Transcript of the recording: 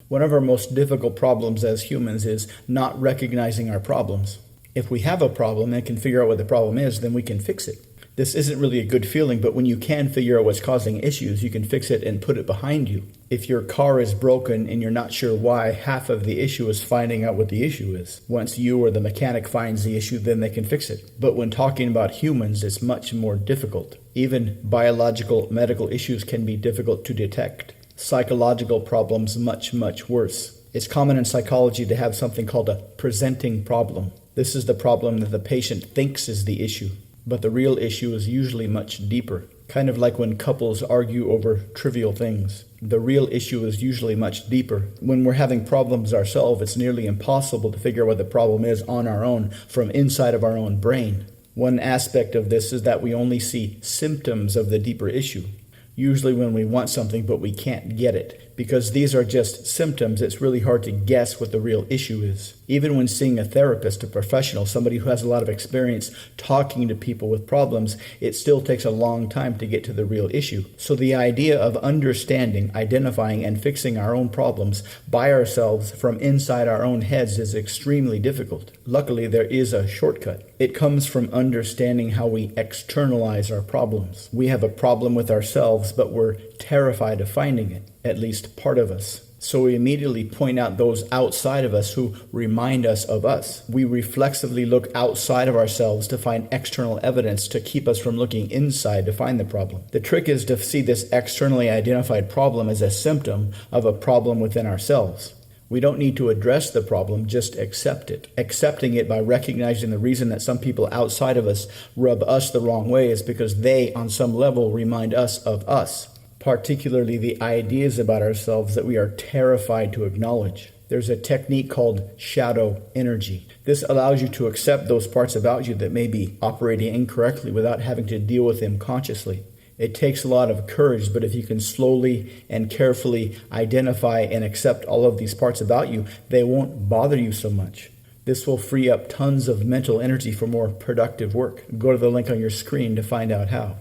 One of our most difficult problems as humans is not recognizing our problems. If we have a problem and can figure out what the problem is, then we can fix it. This isn't really a good feeling, but when you can figure out what's causing issues, you can fix it and put it behind you. If your car is broken and you're not sure why, half of the issue is finding out what the issue is. Once you or the mechanic finds the issue, then they can fix it. But when talking about humans, it's much more difficult. Even biological, medical issues can be difficult to detect. Psychological problems much, much worse. It's common in psychology to have something called a presenting problem. This is the problem that the patient thinks is the issue, but the real issue is usually much deeper. Kind of like when couples argue over trivial things. The real issue is usually much deeper. When we're having problems ourselves, it's nearly impossible to figure out what the problem is on our own from inside of our own brain. One aspect of this is that we only see symptoms of the deeper issue. Usually when we want something but we can't get it. Because these are just symptoms, it's really hard to guess what the real issue is. Even when seeing a therapist, a professional, somebody who has a lot of experience talking to people with problems, it still takes a long time to get to the real issue. So the idea of understanding, identifying, and fixing our own problems by ourselves from inside our own heads is extremely difficult. Luckily, there is a shortcut. It comes from understanding how we externalize our problems. We have a problem with ourselves, but we're terrified of finding it. At least part of us. So we immediately point out those outside of us who remind us of us. We reflexively look outside of ourselves to find external evidence to keep us from looking inside to find the problem. The trick is to see this externally identified problem as a symptom of a problem within ourselves. We don't need to address the problem, just accept it. Accepting it by recognizing the reason that some people outside of us rub us the wrong way is because they, on some level, remind us of us. Particularly the ideas about ourselves that we are terrified to acknowledge. There's a technique called shadow energy. This allows you to accept those parts about you that may be operating incorrectly without having to deal with them consciously. It takes a lot of courage, but if you can slowly and carefully identify and accept all of these parts about you, they won't bother you so much. This will free up tons of mental energy for more productive work. Go to the link on your screen to find out how.